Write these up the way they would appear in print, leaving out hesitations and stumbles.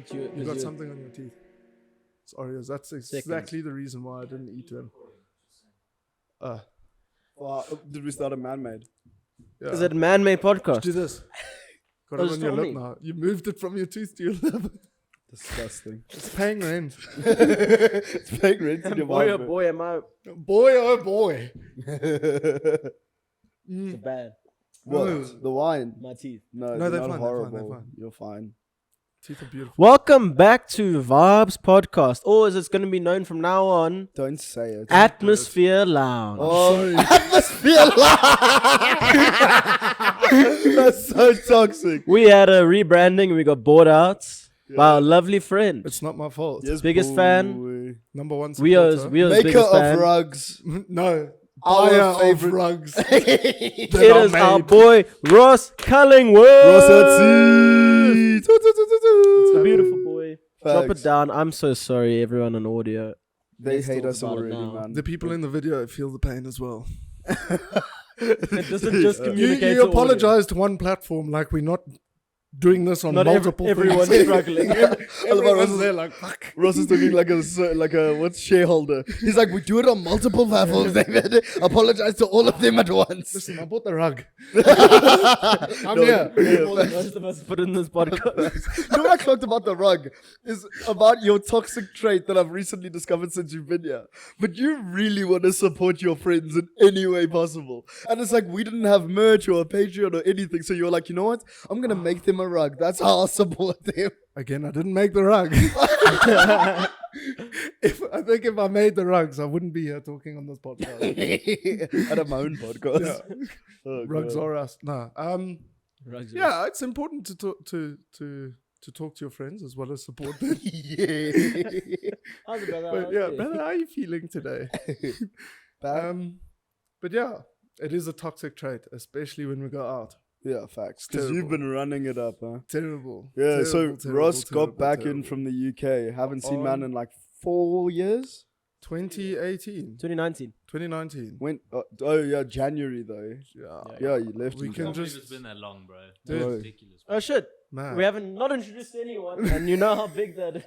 thought you got something on your teeth. It's Oreos. That's exactly the reason why I didn't eat them. Did we start a man-made? Yeah. Is it a man-made podcast? Do this. Got Oh, it just on your on lip me. now. You moved it from your tooth to your lip. Disgusting. It's paying rent. It's paying rent in your Boy, oh mouth. boy, am I Boy, oh boy. so bad. What? No. The wine? My teeth. No, No, they're they're not fine, they're horrible. fine, they're fine. You're fine. Teeth are beautiful. Welcome back to Vaabs podcast, or as it's going to be known from now on, Don't say it. Atmosphere Lounge. Oh, atmosphere. That's so toxic. We had a rebranding and we got bought out by our lovely friend. It's not my fault. Yes, Biggest boy. fan. Number one Weo's supporter. Maker biggest of fan. rugs. No. Our Buyer of favorite- rugs. It is our boy Ross Cullingworth. It's It's a beautiful boy. Drop it Facts. down. I'm so sorry, everyone on audio. They Let's hate talk us about it already, now. man. The people in the video feel the pain as well. It doesn't just communicate. You to audio. apologize to one platform like we're not doing this on Not multiple everyone's things. struggling. Everyone's there like, fuck. Ross is talking like a what's shareholder. He's like, we do it on multiple platforms, David. Apologize to all of them at once. Listen, I bought the rug. I'm No, here. Most of us put in this podcast. You know what I clocked about the rug is about your toxic trait that I've recently discovered since you've been here. But you really want to support your friends in any way possible. And it's like we didn't have merch or a Patreon or anything. So you're like, you know what? I'm going to make them a rug. That's how I'll support them. Again, I didn't make the rug. I think if I made the rugs, I wouldn't be here talking on this podcast. At my own podcast. Yeah. Oh, Rugs God. are us. No. Yeah, it's important to talk to talk to your friends as well as support them. Yeah. How's it, brother? But yeah, brother, how are you feeling today? But yeah, it is a toxic trait, especially when we go out. Yeah, facts. Because you've Terrible. been running it up, huh? Terrible. Yeah, Terrible, so Ross got back terrible. in from the UK. Haven't seen man On- in like 4 years. 2018, 2019. 2019. When? Oh yeah, January though. Yeah, Yeah, you left. We me. can Can't believe just- it's been that long, bro. Dude. It's ridiculous. Oh shit. man. We haven't not introduced anyone, and you know how big that is.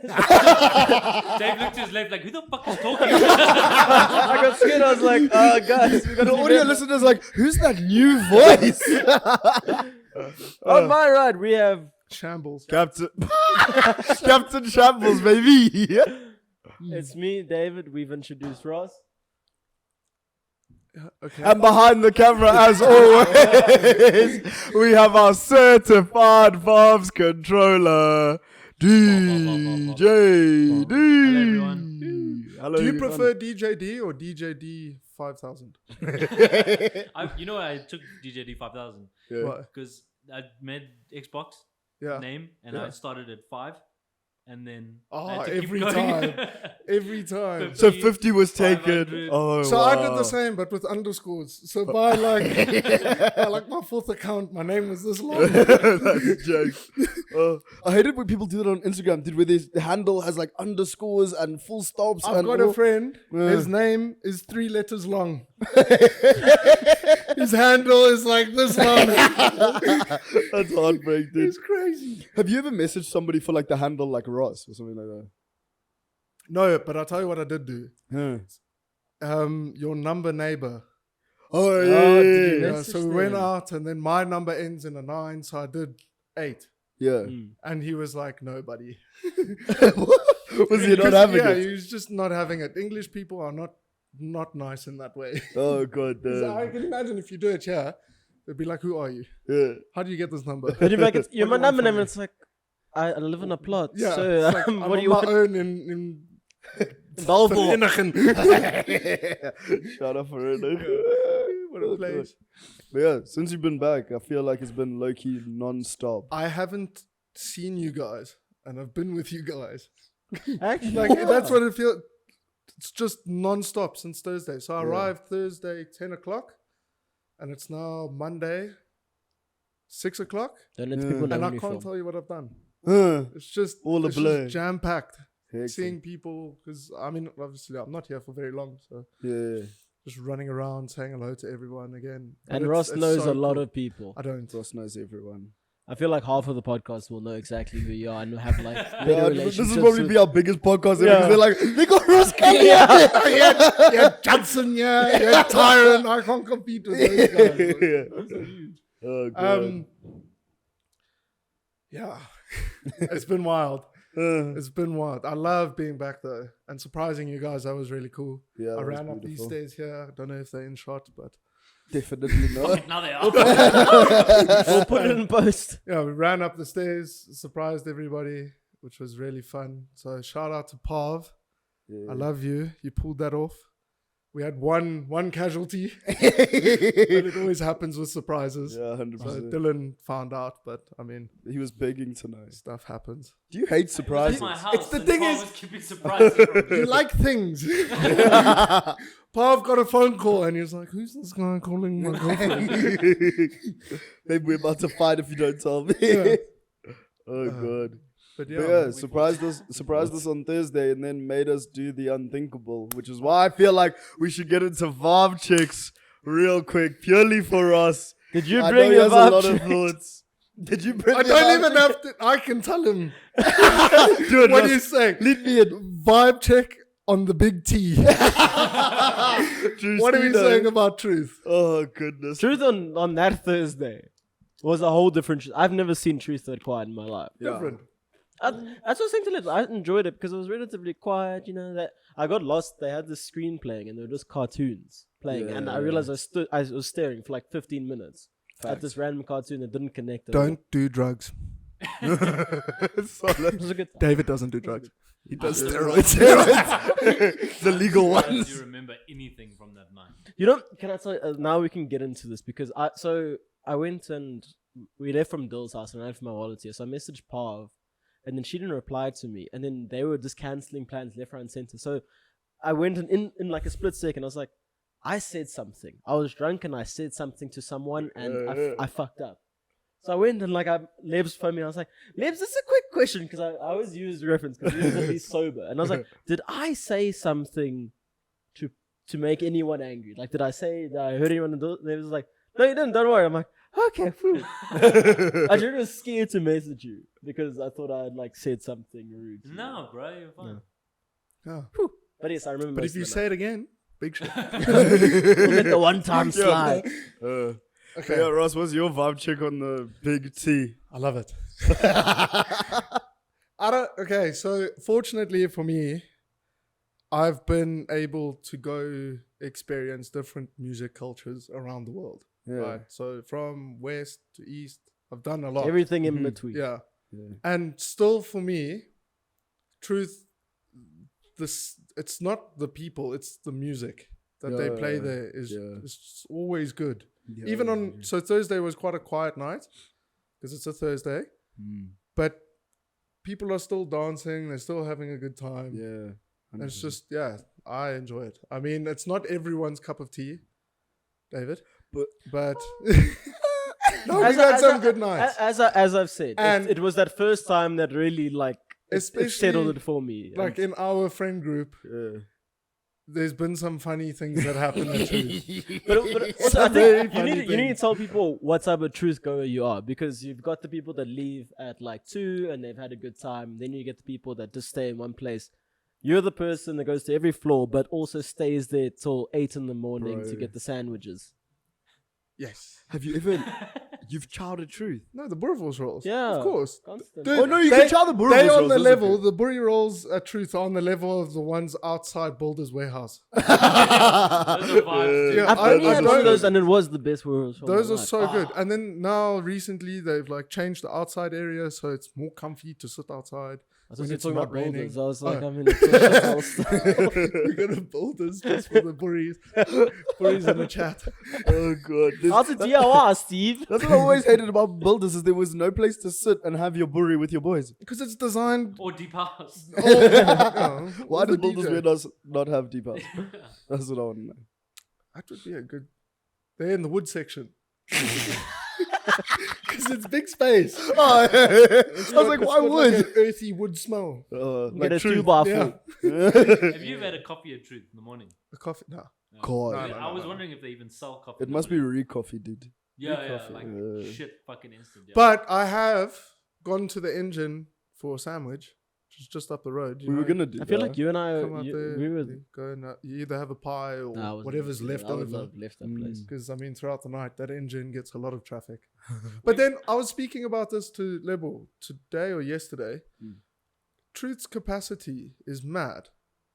Dave looked to his left like, who the fuck is talking? I got scared. I was like, guys, we got The to audio listeners like, who's that new voice? On my right, we have Shambles. Captain Shambles, baby. it's me, David. We've introduced Ross. Okay. And behind the camera, as always, we have our certified Vaabs controller, DJ D. Hello, everyone. Hello, Do you everyone. prefer DJD or DJD 5000? I took DJD 5000 Yeah. What? because I made Xbox Yeah. name and Yeah. I started at 5 and then Oh, I had to keep every going. time. Every time. So 50 was taken. 500. Oh, So wow. I did the same, but with underscores. So by like my fourth account, my name was this long. That's a joke. I hate it when people do that on Instagram, dude, where the handle has like underscores and full stops. I've and got all. a friend. Yeah. His name is 3 letters long. His handle is like this long. That's heartbreak, dude. It's crazy. Have you ever messaged somebody for like the handle like Ross or something like that? No, but I'll tell you what I did do. Huh. Your number neighbor. Oh, did you yeah. Yeah, message so we went them? out, and then my number ends in a 9, so I did 8. Yeah. And he was like, no, buddy. Was he not Because, having yeah, it? he was just not having it. English people are not nice in that way. Oh, God So I damn. can imagine if you do it here, they'd be like, who are you? Yeah. How do you get this number? But you're like, you're my What do you want number, from and it's like, I live in a plot. Yeah, So it's like, I'm what on do you my want? own in Dalvo. Shout out for it. What a place. But yeah, since you've been back, I feel like it's been low-key non-stop. I haven't seen you guys, and I've been with you guys. Actually, Like that's what it feels. It's just non-stop since Thursday. So I arrived Thursday 10 o'clock, and it's now Monday 6 o'clock, Don't let Yeah. people know and I when can't you tell you what I've done. Huh. It's just All a it's blur. just jam-packed. Hectic. Seeing people, because I mean, obviously I'm not here for very long, so Yeah. just running around saying hello to everyone again. And it's- Ross it's knows so a lot cool. of people. I don't. Ross knows everyone. I feel like half of the podcast will know exactly who you are and have like better Yeah, this relationships. will probably with- be our biggest podcast ever Yeah. because they're like, they got Ross Kelly. yeah, Johnson, yeah, Tyron. I can't compete with those guys. Oh, God. Yeah, it's been wild. It's been wild. I love being back though and surprising you guys. That was really cool. Yeah, I that was ran up these beautiful. stairs here. I don't know if they're in shot, but Definitely not. Now they are. We'll put it in post. yeah, we ran up the stairs, surprised everybody, which was really fun. So shout out to Pav. Yeah. I love you. You pulled that off. We had one casualty. But it always happens with surprises. Yeah, 100%. So Dylan found out, but I mean, He was begging to know. stuff happens. Do you hate It's surprises? my house. It's the and thing Paul is- was keeping surprises from me. You like things. Pav got a phone call and he was like, "Who's this guy calling my girlfriend?" Maybe we're about to fight if you don't tell me. Yeah. Oh, God. But But yeah, yeah, surprised us on Thursday and then made us do the unthinkable, which is why I feel like we should get into Vaabs chicks real quick, purely for us. Did you I bring know he your has a lot Vaabs of thoughts. Did you bring I your don't Vaabs even chick? have to. I can tell him. Dude, What Ross, are you saying? lead me in. Vibe check on the big T. True What are we Speedo. saying about truth? Oh, goodness. Truth on that Thursday was a whole different. I've never seen Truth that quiet in my life. Yeah. Different. That's what I was saying to Lips. I enjoyed it because it was relatively quiet. You know that I got lost. They had the screen playing and they were just cartoons playing, and I realized I was staring for like 15 minutes at this random cartoon that didn't connect. at all. Don't do drugs. It was a good. David doesn't do drugs. He does Steroids. The legal Do ones. you remember anything from that night? You know, can I tell you, now we can get into this because I went and we left from Dill's house and I left my wallet here. So I messaged Pav and then she didn't reply to me. And then they were just cancelling plans left, right, and center. So I went and in like a split second, I was like, I said something. I was drunk and I said something to someone and I fucked up. So I went and like Lebs phoned me. I was like, Lebs, this is a quick question because I always use reference because he's sober. And I was like, did I say something to make anyone angry? Like, did I say that I hurt anyone? And Lebs was like, no, you didn't. Don't worry. I'm like, okay, phew. I just was scared to message you because I thought I had like said something rude. to you. No, bro, you're fine. Yeah. But yes, I remember. But most if you of the say it again, big shit. night. Let the one-time slide. Okay. Yeah, Ross, what's your vibe check on the big T? I love it. Okay, so fortunately for me, I've been able to go experience different music cultures around the world. Yeah. Right. So from west to east, I've done a lot. Everything in between. Yeah. Yeah. And still for me, truth, it's not the people, it's the music that they play Yeah, there is yeah. it's always good. Yeah, Even on so Thursday was quite a quiet night because it's a Thursday, but people are still dancing, they're still having a good time. Yeah. And it's just I enjoy it. I mean, it's not everyone's cup of tea, David, but no, we've had some good nights. As I've said, And- it was that first time that really like it settled Especially, it for me. Like in our friend group, Yeah. there's been some funny things that happen at Truth. But also, I very think funny you need to things. tell people what type of truth goer you are because you've got the people that leave at like 2 and they've had a good time. Then you get the people that just stay in one place. You're the person that goes to every floor but also stays there till 8 in the morning to Bro. get the sandwiches. Yes. Have you ever... You've chowed truth. No, the Boerewors rolls. Yeah. Of course. Constant. Dude, Oh, no, you can chow the Boerewors They on rolls, the that's level, okay. the Boerie rolls at Truth are on the level of the ones outside Builder's Warehouse. Those are vibes, dude. Yeah, I've I- only I had one of don't- those and it was the best world. Those are so good. And then now recently they've like changed the outside area so it's more comfy to sit outside. I was when just it's talking not about builders. raining. I was like, Oh. I'm in a social We're gonna build this just for the Boeries. Boeries in the chat. Oh, God. How's it DIY, Steve? That's what I always hated about builders is there was no place to sit and have your burri with your boys. Because it's designed. Or deep house. Why does does builders wear us not have deep house? That's what I want to know. That would be a good. They're in the wood section. Because it's big space. Oh, I was like, It's why got would? like an earthy wood smell. Get a truth. 2x4. Yeah. Have you ever had a coffee at Truth in the morning? A coffee. No. God. I was wondering if they even sell coffee. It must be re-coffee, dude. Yeah, coffee. like shit, fucking instant. Yeah. But I have gone to the engine for a sandwich, which is just up the road. We were gonna do I feel that. like you and I, come out there. we were. You go and you either have a pie or Nah, I wasn't- whatever's left I would over. have left that place. Because I mean, throughout the night, that engine gets a lot of traffic. But then I was speaking about this to Lebo today or yesterday. Truth's capacity is mad.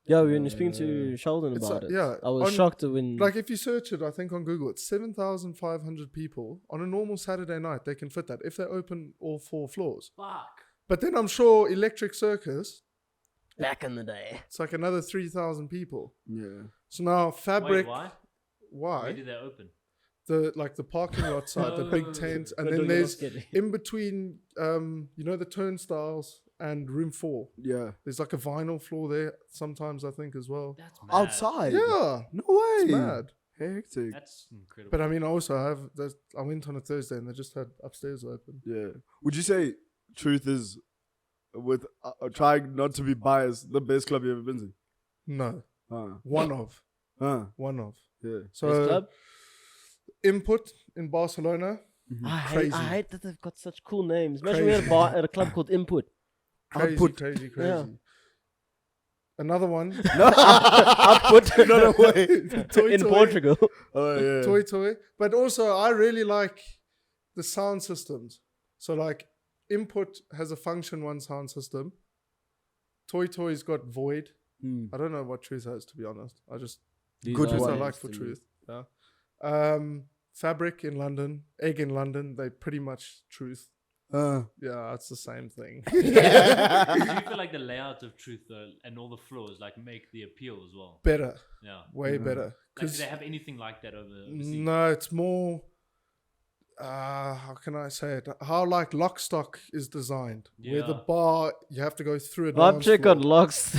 Yeah, when you're speaking to Sheldon It's about like- it, yeah, I was on- shocked when. Like if you search it, I think on Google, it's 7,500 people on a normal Saturday night. They can fit that if they open all 4 floors. Fuck. But then I'm sure Electric Circus, back in the day. it's like another 3,000 people. Yeah. So now Wait, Fabric, why? why? Where did they open? The parking lot side, the big Oh. tent, and But then you're there's not kidding. in between, the turnstiles and room 4. Yeah. There's like a vinyl floor there sometimes, I think, as well. That's mad. Outside. Yeah, No way. it's mad. Hectic. That's incredible. But I mean, also I went on a Thursday and they just had upstairs open. Yeah. Would you say Truth is, with trying not to be biased, the best club you've ever been to? No, Huh. one of. Huh. So Yeah. Best club? Input in Barcelona. I hate that they've got such cool names. Imagine we had a bar at a club called Input. Crazy, Output. crazy. Yeah. Another one. Output. No way. Toy in Toy. Portugal. Oh yeah. Toy. But also, I really like the sound systems. So like, Input has a Function 1 sound system. Toy's got Void. I don't know what Truth has, to be honest. I just Good Truth I one. like for Truth. Yeah. Fabric in London, Egg in London. They pretty much Truth. Yeah, it's the same thing. Do you feel like the layout of Truth though, and all the floors like make the appeal as well? Better, Yeah. way better. Like, do Because they have anything like that overseas? no, it's more. How can I say it? How like Lockstock is designed, where the Yeah. bar you have to go through a Bob dance check floor. on locks.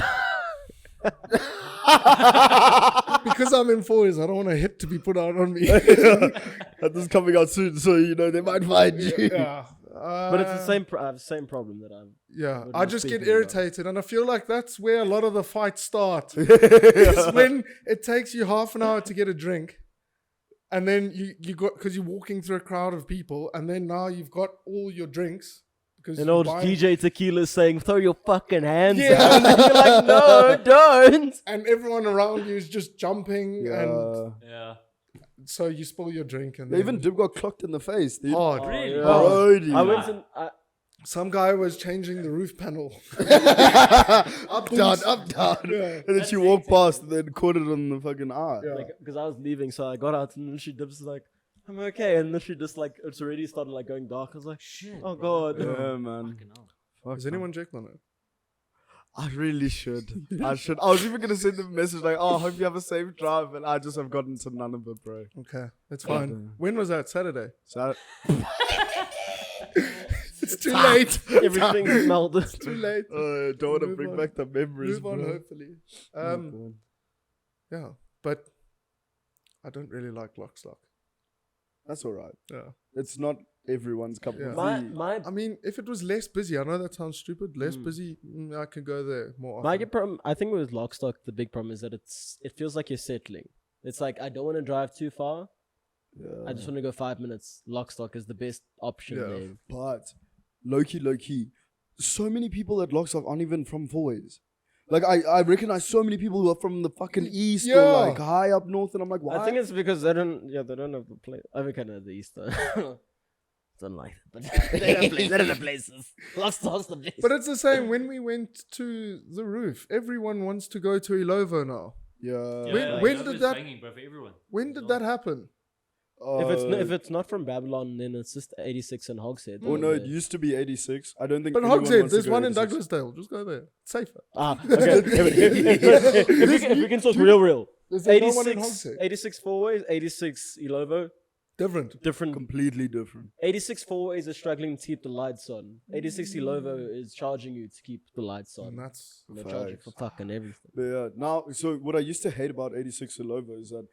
Because I'm in 4s, I don't want a hit to be put out on me. This is coming out soon, so they might find you. Yeah. But it's the same. I have the same problem that I'm. Yeah, what I you're just get speaking about. irritated, and I feel like that's where a lot of the fights start. It's when it takes you half an hour to get a drink, and then you got because you're walking through a crowd of people, and then now you've got all your drinks because And you're old buying- DJ Tequila saying, "Throw your fucking hands Yeah. up." And you're like, "No, don't." and everyone around you is just jumping, and Yeah. so you spill your drink, and They even Dib got clocked in the face, dude. hard. Really? yeah. Brody. I went and Some guy was changing the roof panel. Up, down, up, down. Yeah. And then she walked past and then caught it on the fucking eye. Yeah. because I was leaving, so I got out and then she dips like, "I'm okay," and then she just like it's already started like going dark. I was like, Shit. "Oh bro. god." Yeah, man. Fucking hell. Fuck, Has man. anyone checked on it? I really should. I should. I was even going to send them a message like, "Oh, hope you have a safe drive," and I just have gotten to none of it, bro. Okay, that's fine. When was that? Saturday. So It's too late. Everything's melted. Too late. don't want to Move bring on. back the memories, Move on, bro. hopefully. Oh, God. Yeah, but I don't really like Lockstock. That's all right. Yeah. It's not everyone's cup Yeah. of My tea. my I mean, if it was less busy, I know that sounds stupid. Less busy, I could go there more often. my good problem. I think with Lockstock, the big problem is that it feels like you're settling. It's like I don't want to drive too far. Yeah. I just want to go 5 minutes. Lockstock is the best option Yeah. there. But low key, so many people at Lockstock aren't even from Fourways. Like I recognize so many people who are from the fucking east or Yeah. like high up north, and I'm like, why? I think it's because they don't have the place. I mean, kind of the east. Don't like it, but they don't have places. Lockstock's the best. But it's the same when we went to the roof. Everyone wants to go to Ilovo now. yeah. When Love did is that- banging, bro, for everyone. When did that happen? If it's not from Babylon, then it's just 86 and Hogshead. Oh no, it used to be 86. I don't think. But anyone Hogshead, wants to there's go one in 86. Douglasdale. Just go there. It's safer. Okay. if we can talk real. There's no one in 86, Hogshead. 86 4-ways, 86 Ilovo, Different. different. Completely different. 86 4-ways is struggling to keep the lights on. 86 Ilovo is charging you to keep the lights on. And that's And they're charging for fucking everything. But yeah, now, so what I used to hate about 86 Ilova is that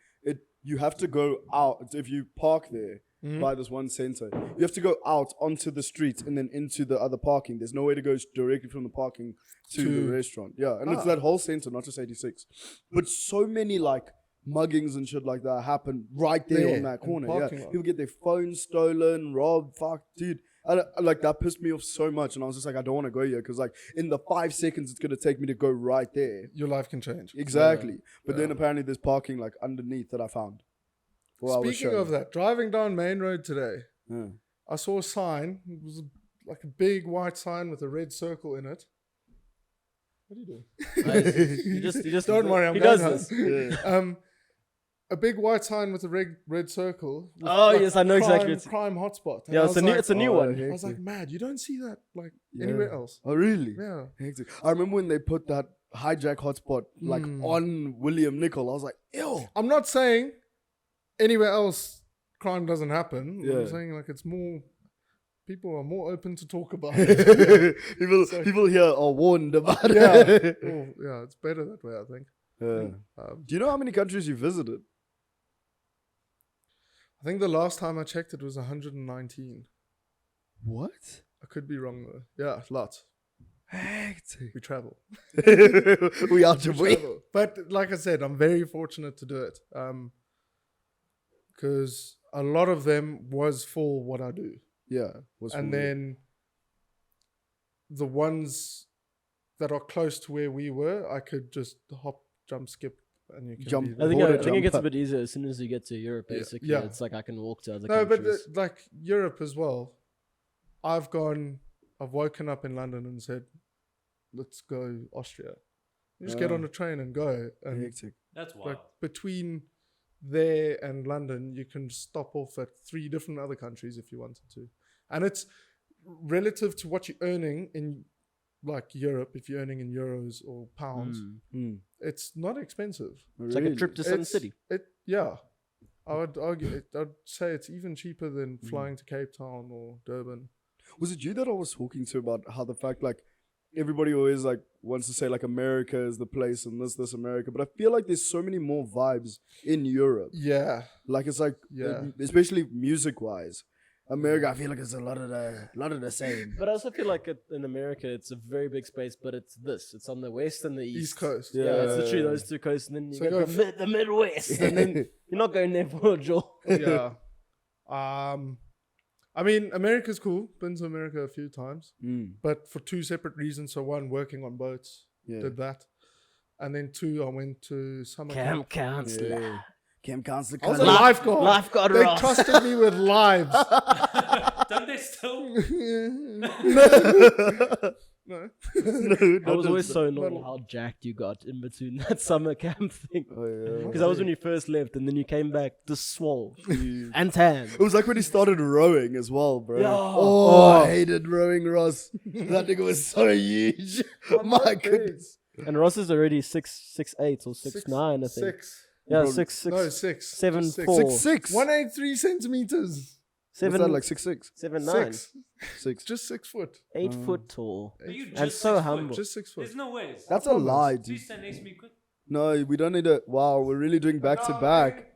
you have to go out. If you park there by this one center, you have to go out onto the street and then into the other parking. There's no way to go directly from the parking to the restaurant. Yeah, and it's that whole center, not just 86. But so many like muggings and shit like that happen right there There, on that in the corner. Yeah, parking lot. people get their phones stolen, robbed. Fuck, dude. Like that pissed me off so much, and I was just like, I don't want to go here because like in the 5 seconds it's gonna take me to go right there. Your life can change. Exactly. But then Yeah. apparently there's parking like underneath that I found. Well, I was Speaking shown. of that, driving down Main Road today, Yeah. I saw a sign. It was like a big white sign with a red circle in it. What are you doing? You just Don't worry, I'm he going does home. this. Yeah. A big white sign with a red circle. with, Oh, yes, I know exactly. Crime hotspot. And Yeah, I it's was like, it's a new oh, one. yeah. I was like, mad, you don't see that like Yeah. anywhere else. Oh really? Yeah. Hectic. I remember when they put that hijack hotspot like on William Nicol. I was like, ew. I'm not saying anywhere else crime doesn't happen. Yeah. I'm saying like it's more, people are more open to talk about it. people here are warned about yeah. it. Oh, yeah, it's better that way, I think. Yeah. Um, Do you know how many countries you visited? I think the last time I checked it was 119. What? I could be wrong though. Yeah, lots. Hectic. We travel. We out your way. Travel. But like I said, I'm very fortunate to do it. Because a lot of them was for what I do. Yeah. Was And for me. then the ones that are close to where we were, I could just hop, jump, skip, and you can Jump. be I there. think Border I think it gets a jumper. bit easier as soon as you get to Europe. Yeah. Basically, Yeah. it's like I can walk to other No, but countries. like Europe as well. I've woken up in London and said, let's go Austria. You just get Yeah. on a train and go. And Hectic. That's wild. like between there and London, you can stop off at 3 different other countries if you wanted to. And it's relative to what you're earning in like Europe, if you're earning in euros or pounds, it's not expensive. It's like a trip to Sun It's- City. Yeah. I would argue, I'd say it's even cheaper than flying to Cape Town or Durban. Was it you that I was talking to about how the fact like everybody always like wants to say like America is the place and this America, but I feel like there's so many more vibes in Europe. Yeah. Like it's like Yeah. especially music wise. America, I feel like it's a lot of the same. But I also feel like in America, it's a very big space, but it's this. It's on the west and the east. East Coast. Yeah, it's literally Yeah. those two coasts, and then you So go go to the Midwest, and then you're not going there for a job. Yeah. I mean, America's cool. Been to America a few times, but for 2 separate reasons. So one, working on boats, Yeah. did that, and then 2, I went to summer Camp camp. counselor. Camp counselor. I was a lifeguard. Lifeguard They Ross. trusted me with lives. Don't they still? No. I was always so annoyed how jacked you got in between that summer camp thing. Oh yeah. Because that was when you first left, and then you came back just swole and tan. It was like when he started rowing as well, bro. Yeah. Oh, I hated rowing, Ross. That nigga was so huge. My goodness. And Ross is already 6'8" or 6'9", I think. 6. Yeah, Probably- 6'6". No, 6. 7'4". Just 6'6". 183 centimeters. What's that, like 6'6"? 7'9", 6. 6. Just 6 foot. 8 foot tall, Are you and just so 6 foot? humble. Just 6 foot. There's no way. That's a lie, dude. Please stand next to me quick. No, we don't need a... Wow, we're really doing back to back.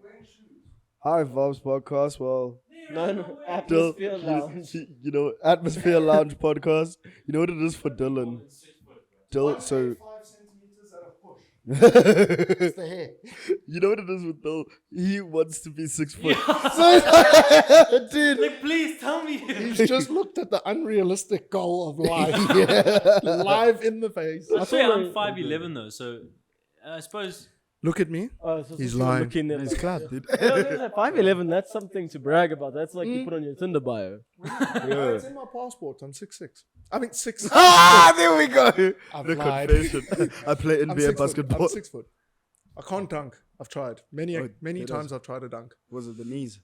Hi, Vaabs podcast. Well, No, Dil- atmosphere lounge. you know, Atmosphere Lounge podcast. You know what it is for Dylan? Dylan, so... 5 centimeters at a push. It's the hair. You know what it is with Dylan? He wants to be 6 foot. Dude. Like, please tell me. He's just looked at the unrealistic goal of life. Live in the face. I swear I'm 5'11" though, so I suppose. Look at me. Oh, so He's you were lying. looking at He's like- clapped, dude. Yeah, I was gonna say, 5'11", that's something to brag about. That's like you put on your Tinder bio. No, it's in my passport. I'm 6'6". I mean 6. Ah, there we go. I've The lied. confession. I play I'm NBA 6 foot. basketball. I'm 6 foot. I can't dunk. I've tried many Oh, many it times. is. I've tried to dunk. Was it the knees?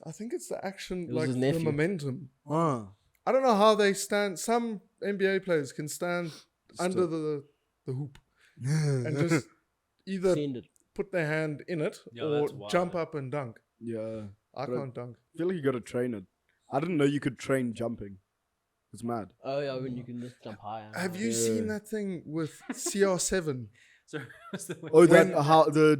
I think it's the action, was like his the nephew. momentum. Ah. I don't know how they stand. Some NBA players can stand under the hoop and just either Send it. put their hand in it Yeah, or that's wild, jump man. up and dunk. Yeah. I But- can't dunk. I feel like you gotta train it. I didn't know you could train jumping. It's mad. Oh yeah, when you can just jump higher. Have you seen that thing with CR7? So what's the way? Oh, When- that how the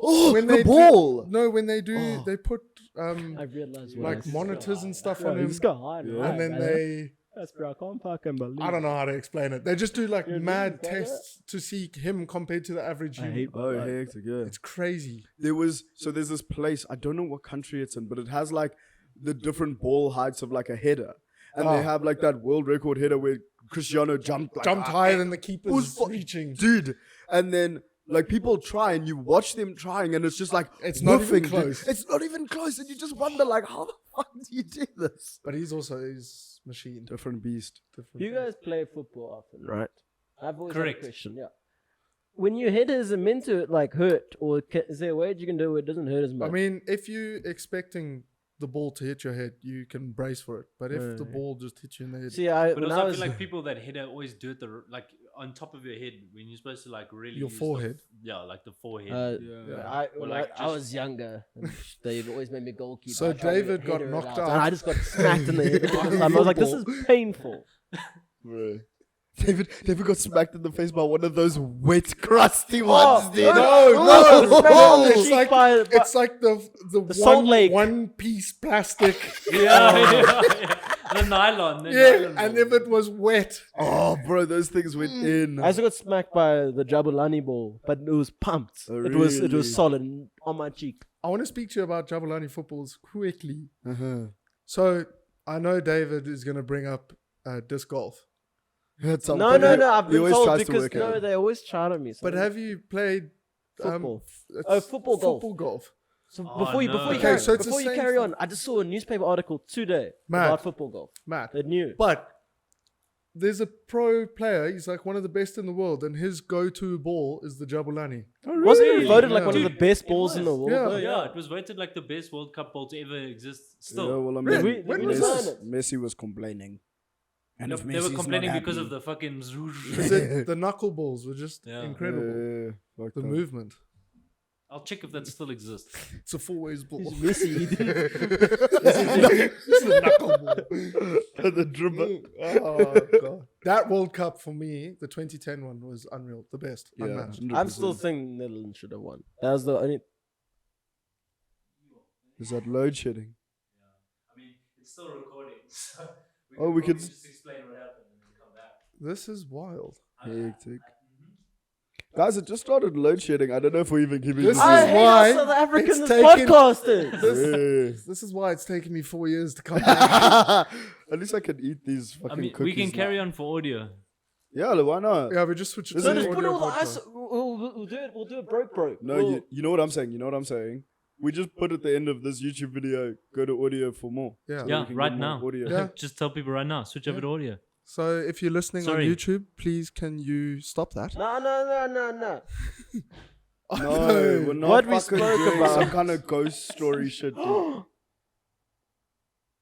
oh When the they ball. No, when they do, Oh. they put I realized what like I said. monitors and stuff Yeah, on you him, just go high and Yeah. high, and then man. they That's bro, I can't fucking believe. I don't know how to explain it. They just do like You're mad doing better? tests to see him compared to the average I human. hate Oh, like, hectic, yeah. It's crazy. There's this place, I don't know what country it's in, but it has like the different ball heights of like a header. And they have like that world record header where Cristiano jumped Higher than the was keeper's fu- reaching. dude. And then like people try and you watch them trying and it's just like It's not even woofing, dude. close. It's not even close, and you just wonder like how the fuck do you do this? But he's also his machine. Different beast. You guys play football often, right? I've always Correct. had a question. Yeah. When you hit, is it meant to like hurt, or is there a way you can do it? It doesn't hurt as much. I mean, if you're expecting the ball to hit your head, you can brace for it. But if the ball just hits you in the head, See, But when also, I I was feel like people that hit it always do it like on top of your head when you're supposed to like really Your use forehead. like the forehead. When like I was just- younger, they've always made me goalkeeper. So I tried to David got header it knocked and out. I just got smacked in the head. I was like, this is painful. Bro. David got smacked in the face by one of those wet, crusty ones, dude. no, it's like it's like the Salt Lake. one piece plastic. yeah. The nylon. The Yeah, nylon and ball. if it was wet, Oh, bro, those things went in. I also got smacked by the Jabulani ball, but it was pumped. Oh, It really? was solid and on my cheek. I want to speak to you about Jabulani footballs quickly. Uh-huh. So I know David is going to bring up disc golf, At some No, point, I've he been always told tries to because work it. they always shout at me. So but have you played football? it's Football golf. Football golf. So Oh, before you no. before you Okay, carry, so it's the before you same carry thing. on, I just saw a newspaper article today Mad. about football golf. Matt. They knew. But there's a pro player. He's like one of the best in the world, and his go-to ball is the Jabulani. Wasn't Really? it voted like Yeah. one of the Dude, best it balls in the was. world? Yeah. though? Yeah, it was voted like the best World Cup ball to ever exist. Still, Yeah, well, I Really? mean, When was Messi, this? Messi was complaining. And if they were Messi's not complaining because happy- of the fucking Is it the knuckleballs were just Yeah. incredible. Fuck The that. movement. I'll check if that still exists. It's a four-ways ball. It's Messi. It's a knuckleball. The dribble. Oh god, that World Cup for me, the 2010 one was unreal, the best, Yeah, unmatched. 100%. I'm still thinking Netherlands should have won. That was the only. Is that load shedding? I mean, it's still recording, so Oh, we could- just explain what happened and then come back. This is wild. Hectic. Guys, it just started load shedding. I don't know if we're even keeping This this. is I hate why how South African it's this taken- podcast is. This is why it's taken me 4 years to come back. At least I can eat these fucking I mean, cookies we can now. carry on for audio. Yeah, why not? Yeah, we just switch it This to So is the just put audio all the podcast. ice. We'll do it. We'll do it broke. No, you know what I'm saying? You know what I'm saying? We just put at the end of this YouTube video, go to audio for more. Yeah. So Yeah, we can right get more now. Audio. Yeah. Just tell people right now, switch over to audio. So if you're listening Sorry. on YouTube, please can you stop that? No. No, we're not What we fucking spoke doing about. some kind of ghost story shit. Dude.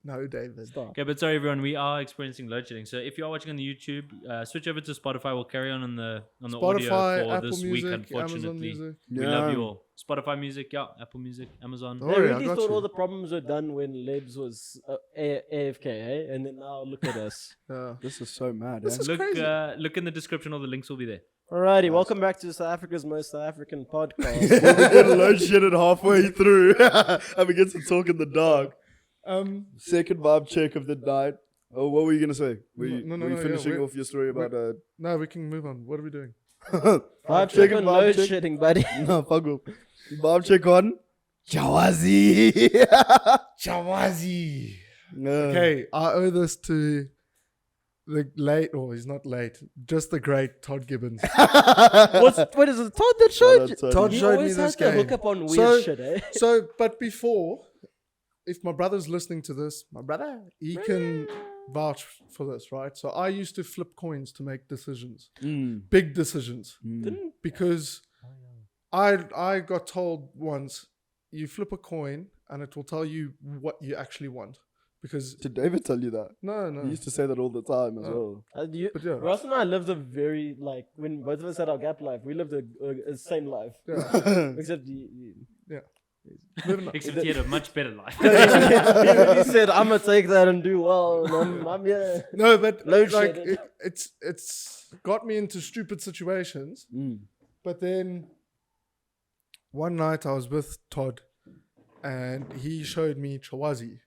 No, David. Stop. Okay, but sorry everyone, we are experiencing load shedding. So if you are watching on the YouTube, switch over to Spotify. We'll carry on the Spotify, audio for Apple this Music, week. Amazon Unfortunately, Music. we love you all. Spotify Music, yeah, Apple Music, Amazon. Oh, They yeah, I really got thought you. all the problems were done when Lebs was AFK, eh? And then now look at us. Yeah. This is so mad. This eh? is Look, crazy. look in the description. All the links will be there. Alrighty, welcome back to South Africa's most South African podcast. We get load shedded halfway through and we get to talk in the dark. Second vibe check of the night. Oh, what were you gonna say? Were you, No, were you yeah, finishing we're- off your story about No, we can move on. What are we doing? Vibe check check on vibe load check. shedding, buddy. No, fuck off. Vibe check on Jawazi. Chawazi. Yeah. Okay, I owe this to the late, or he's not late, just the great Todd Gibbons. What is it? Todd that showed you? Todd. Todd He showed me always this has to game. hook up on weird So- shit, eh? So, but before, if my brother's listening to this, my brother, he can vouch for this, right? So I used to flip coins to make decisions, big decisions, because I got told once, you flip a coin and it will tell you what you actually want. Because Did David tell you that? no, He used to say that all the time as well. but yeah, Ross and I lived a very, like, when both of us had our gap life, we lived a same life. yeah, Except he living Except he had a much better life. he said, I'm going to take that and do well. And I'm here. No, but Load like shedding. it's got me into stupid situations. But then one night I was with Todd, and he showed me Chawazi.